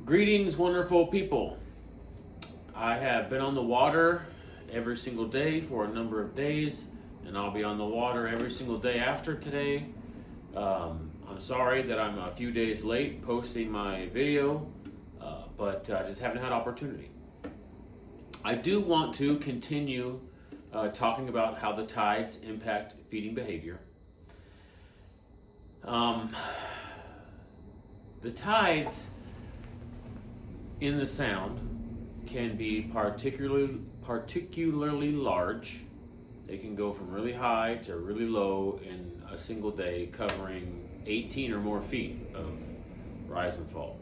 Greetings, wonderful people. I have been on the water every single day for a number of days, and I'll be on the water every single day after today. I'm sorry that I'm a few days late posting my video, but I just haven't had opportunity. I do want to continue talking about how the tides impact feeding behavior. The tides in the Sound can be particularly large. They can go from really high to really low in a single day, covering 18 or more feet of rise and fall.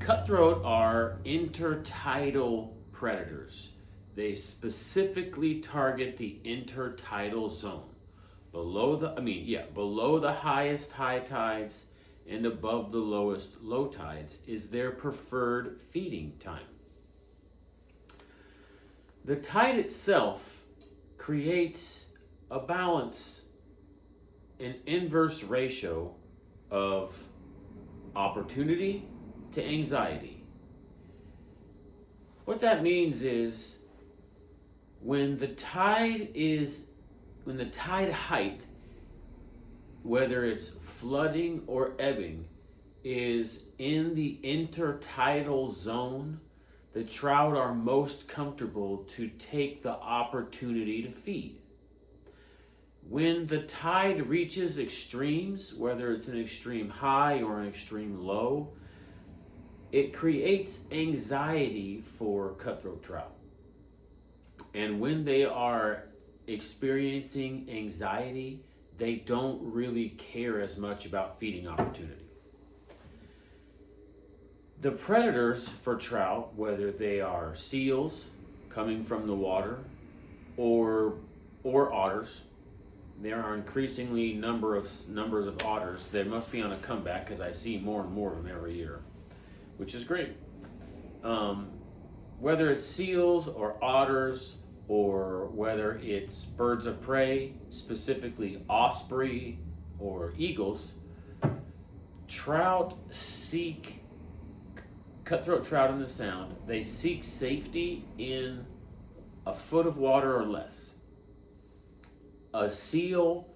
Cutthroat are intertidal predators. They specifically target the intertidal zone, below the highest high tides and above the lowest low tides is their preferred feeding time. The tide itself creates a balance, an inverse ratio of opportunity to anxiety. What that means is when the tide height, whether it's flooding or ebbing, is in the intertidal zone, the trout are most comfortable to take the opportunity to feed. When the tide reaches extremes, whether it's an extreme high or an extreme low, it creates anxiety for cutthroat trout. And when they are experiencing anxiety, they don't really care as much about feeding opportunity. The predators for trout, whether they are seals coming from the water or otters, there are increasingly numbers of otters. They must be on a comeback because I see more and more of them every year, which is great. Whether it's seals or otters, or whether it's birds of prey, specifically osprey or eagles, cutthroat trout in the Sound, they seek safety in a foot of water or less. A seal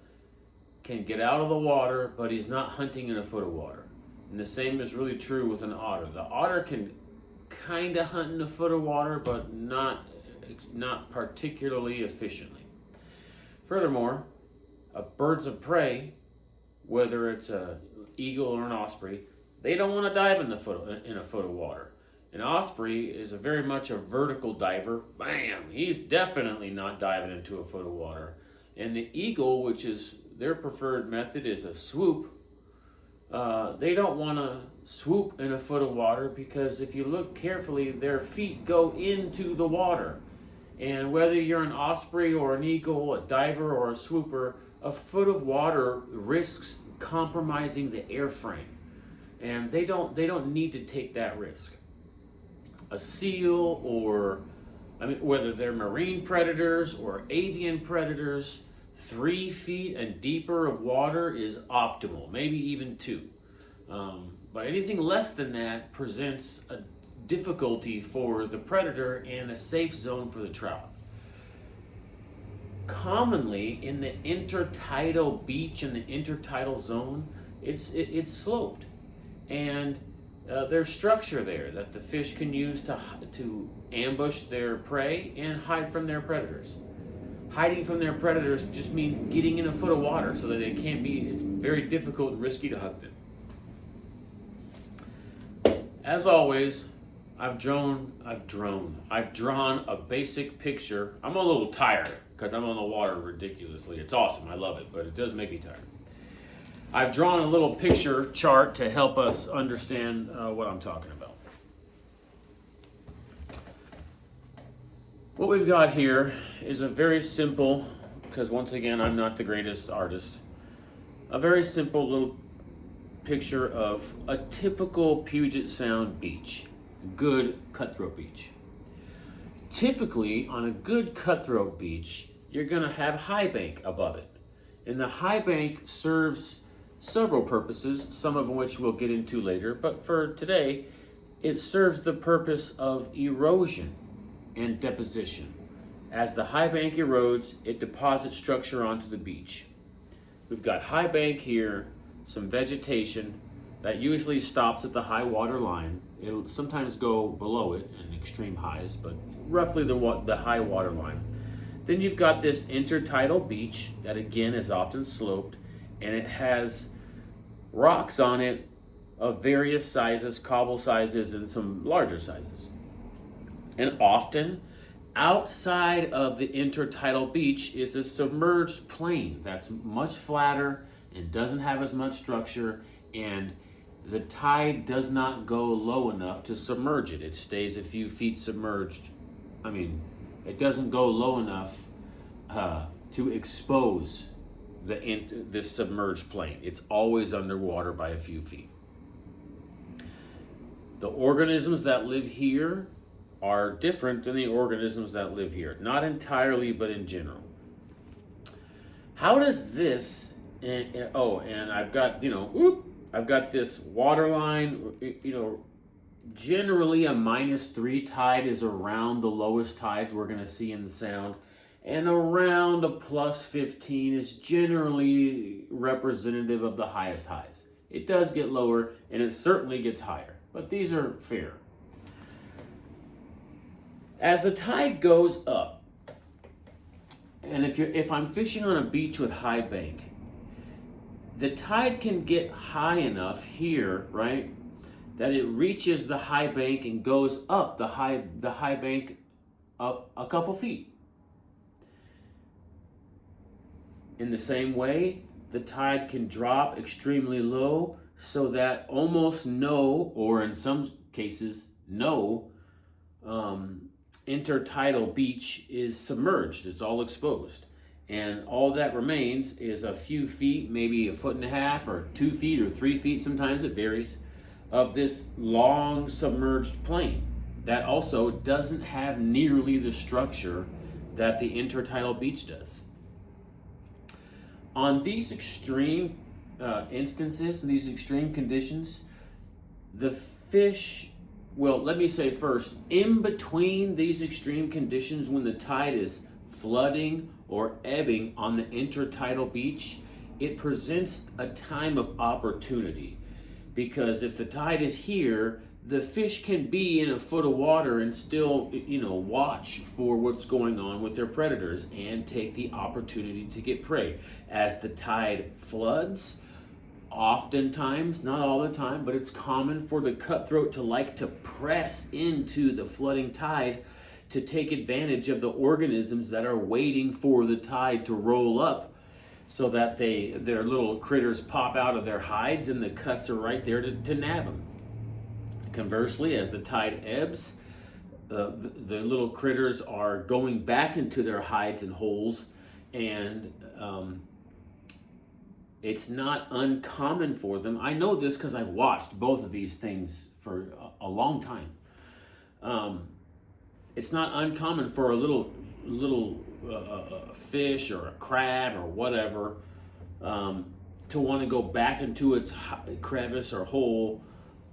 can get out of the water, but he's not hunting in a foot of water. And the same is really true with an otter. The otter can kind of hunt in a foot of water, but not particularly efficiently. Furthermore, birds of prey, whether it's an eagle or an osprey, they don't want to dive in a foot of water. An osprey is very much a vertical diver. Bam! He's definitely not diving into a foot of water. And the eagle, which is their preferred method, is a swoop. They don't want to swoop in a foot of water because if you look carefully, their feet go into the water. And whether you're an osprey or an eagle, a diver or a swooper, a foot of water risks compromising the airframe. And they don't need to take that risk. A seal whether they're marine predators or avian predators, 3 feet and deeper of water is optimal, maybe even 2. But anything less than that presents a difficulty for the predator and a safe zone for the trout. Commonly in the intertidal beach and the intertidal zone, it's sloped, and there's structure there that the fish can use to ambush their prey and hide from their predators. Hiding from their predators just means getting in a foot of water so that it's very difficult and risky to hunt them. As always, I've drawn a basic picture. I'm a little tired because I'm on the water ridiculously. It's awesome, I love it, but it does make me tired. I've drawn a little picture chart to help us understand what I'm talking about. What we've got here is a very simple, because once again, I'm not the greatest artist, a very simple little picture of a typical Puget Sound beach. Good cutthroat beach. Typically, on a good cutthroat beach, you're going to have high bank above it. And the high bank serves several purposes, some of which we'll get into later, but for today, it serves the purpose of erosion and deposition. As the high bank erodes, it deposits structure onto the beach. We've got high bank here, some vegetation that usually stops at the high water line. It'll sometimes go below it in extreme highs, but roughly the high water line. Then you've got this intertidal beach that again is often sloped, and it has rocks on it of various sizes, cobble sizes, and some larger sizes. And often, outside of the intertidal beach is a submerged plain that's much flatter and doesn't have as much structure, and the tide does not go low enough to submerge it. It stays a few feet submerged. It doesn't go low enough to expose this submerged plain. It's always underwater by a few feet. The organisms that live here are different than the organisms that live here. Not entirely, but in general. How does this, and I've got, I've got this water line, generally a -3 tide is around the lowest tides we're going to see in the sound, and around a +15 is generally representative of the highest highs. It does get lower, and it certainly gets higher, but these are fair. As the tide goes up, and if I'm fishing on a beach with high bank, the tide can get high enough here, right, that it reaches the high bank and goes up the high bank up a couple feet. In the same way, the tide can drop extremely low so that almost no, or in some cases no, intertidal beach is submerged. It's all exposed. And all that remains is a few feet, maybe 1.5 feet or 2 feet or 3 feet, sometimes it varies, of this long submerged plain that also doesn't have nearly the structure that the intertidal beach does. On these extreme instances, these extreme conditions, the fish, well, let me say first, in between these extreme conditions, when the tide is flooding or ebbing on the intertidal beach, it presents a time of opportunity. Because if the tide is here, the fish can be in a foot of water and still, watch for what's going on with their predators and take the opportunity to get prey. As the tide floods, oftentimes, not all the time, but it's common for the cutthroat to like to press into the flooding tide to take advantage of the organisms that are waiting for the tide to roll up, so that their little critters pop out of their hides and the cuts are right there to nab them. Conversely, as the tide ebbs, the little critters are going back into their hides and holes, and it's not uncommon for them. I know this because I've watched both of these things for a long time. It's not uncommon for a little fish or a crab or whatever to want to go back into its crevice or hole,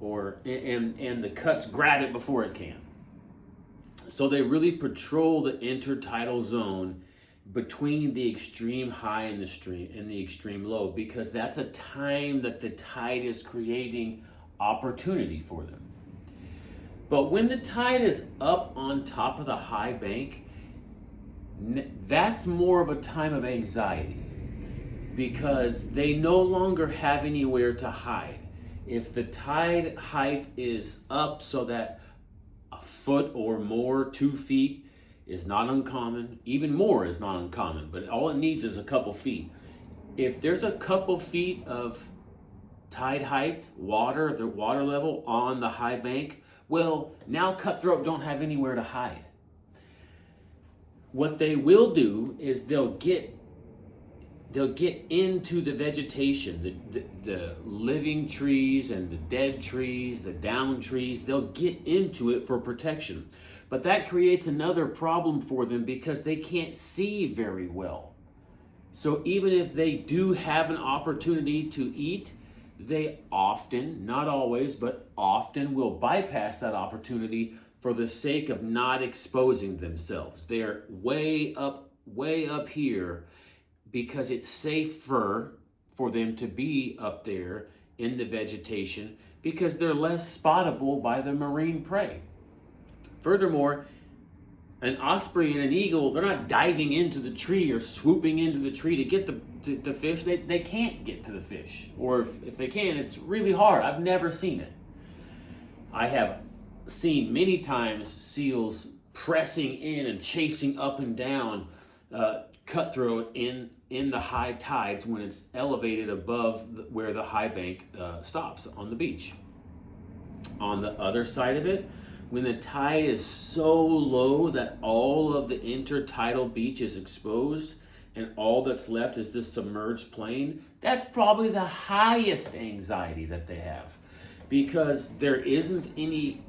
and the cuts grab it before it can. So they really patrol the intertidal zone between the extreme high and the extreme low, because that's a time that the tide is creating opportunity for them. But when the tide is up on top of the high bank, that's more of a time of anxiety, because they no longer have anywhere to hide. If the tide height is up so that a foot or more, 2 feet, is not uncommon, even more is not uncommon, but all it needs is a couple feet. If there's a couple feet of tide height, the water level on the high bank, well, now cutthroat don't have anywhere to hide. What they will do is they'll get into the vegetation, the living trees and the dead trees, the down trees. They'll get into it for protection. But that creates another problem for them, because they can't see very well. So even if they do have an opportunity to eat, they often, not always, but often will bypass that opportunity for the sake of not exposing themselves. They're way up here because it's safer for them to be up there in the vegetation because they're less spottable by the marine prey. Furthermore, an osprey and an eagle, they're not diving into the tree or swooping into the tree to get the fish. They can't get to the fish. Or if they can, it's really hard. I've never seen it. I have seen many times seals pressing in and chasing up and down cutthroat in the high tides when it's elevated above where the high bank stops on the beach. On the other side of it, when the tide is so low that all of the intertidal beach is exposed and all that's left is this submerged plain, that's probably the highest anxiety that they have because there isn't any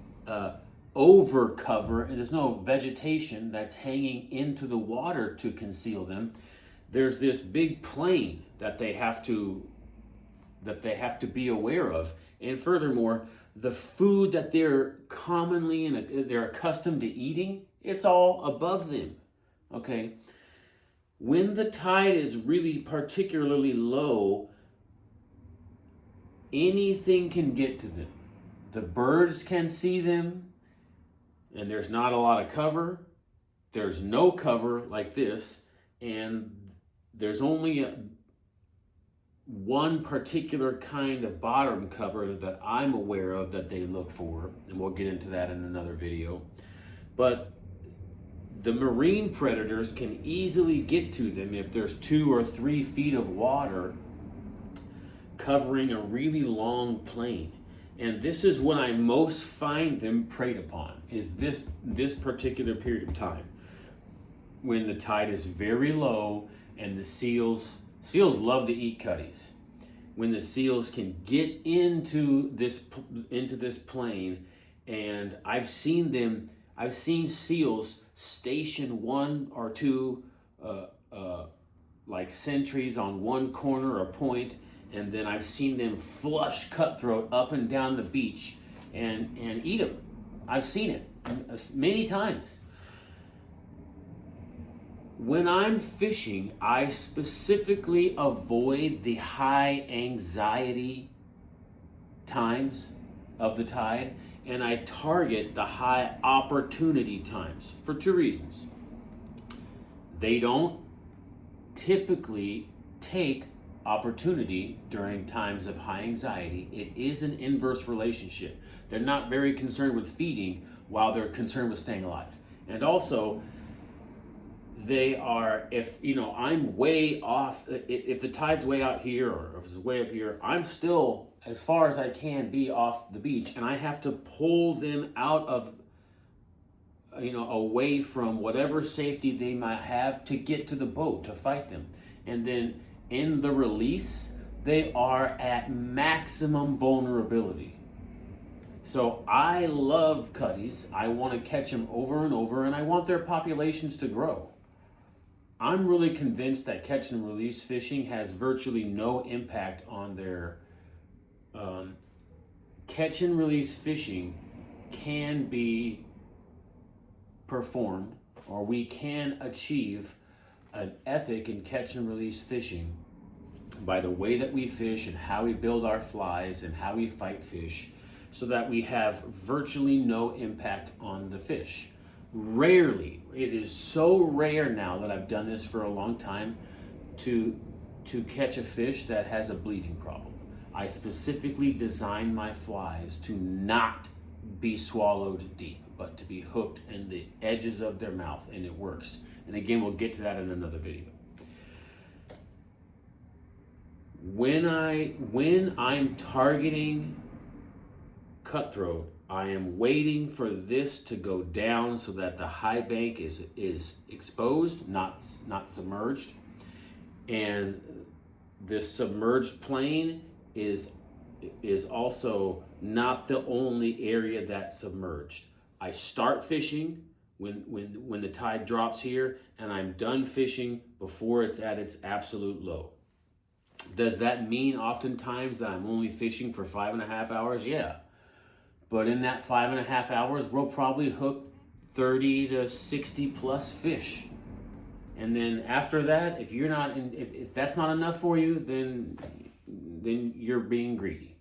over cover and there's no vegetation that's hanging into the water to conceal them. There's this big plain that they have to be aware of. And furthermore, the food that they're they're accustomed to eating, it's all above them. Okay? When the tide is really particularly low, anything can get to them. The birds can see them, and there's not a lot of cover. There's no cover like this, and there's only one particular kind of bottom cover that I'm aware of that they look for, and we'll get into that in another video. But the marine predators can easily get to them if there's 2 or 3 feet of water covering a really long plain. And this is when I most find them preyed upon, is this particular period of time when the tide is very low and the seals love to eat cutties. When the seals can get into this plain, and I've seen seals station 1 or 2 like sentries on one corner or point, and then I've seen them flush cutthroat up and down the beach and eat them. I've seen it many times. When I'm fishing, I specifically avoid the high anxiety times of the tide, and I target the high opportunity times for 2 reasons. They don't typically take opportunity during times of high anxiety. It is an inverse relationship. They're not very concerned with feeding while they're concerned with staying alive. And also, they are, if I'm way off, if the tide's way out here or if it's way up here, I'm still as far as I can be off the beach, and I have to pull them out of away from whatever safety they might have to get to the boat to fight them. And then in the release, they are at maximum vulnerability. So I love cutties. I want to catch them over and over, and I want their populations to grow. I'm really convinced that catch and release fishing has virtually no impact on their catch and release fishing can be performed, or we can achieve an ethic in catch and release fishing by the way that we fish and how we build our flies and how we fight fish, so that we have virtually no impact on the fish. Rarely, it is so rare now that I've done this for a long time to catch a fish that has a bleeding problem. I specifically design my flies to not be swallowed deep, but to be hooked in the edges of their mouth, and it works. And again, we'll get to that in another video. When I'm targeting cutthroat, I am waiting for this to go down so that the high bank is exposed, not submerged. And this submerged plain is also not the only area that's submerged. I start fishing when the tide drops here, and I'm done fishing before it's at its absolute low. Does that mean oftentimes that I'm only fishing for 5.5 hours? Yeah. But in that 5.5 hours, we'll probably hook 30 to 60 plus fish. And then after that, if you're not if that's not enough for you, then you're being greedy.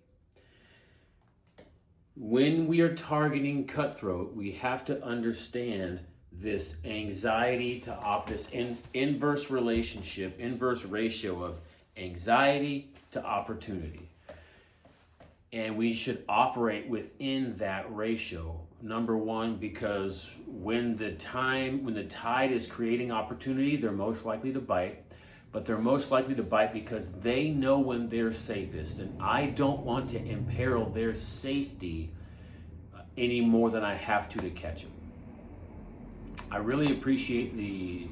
When we are targeting cutthroat, we have to understand this anxiety to this inverse relationship, inverse ratio of anxiety to opportunity. And we should operate within that ratio. Number one, because when the tide is creating opportunity, they're most likely to bite. But they're most likely to bite because they know when they're safest. And I don't want to imperil their safety any more than I have to catch them. I really appreciate the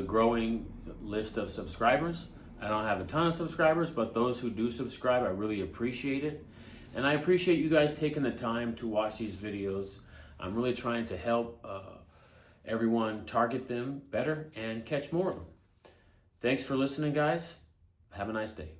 growing list of subscribers. I don't have a ton of subscribers, but those who do subscribe, I really appreciate it. And I appreciate you guys taking the time to watch these videos. I'm really trying to help everyone target them better and catch more of them. Thanks for listening, guys. Have a nice day.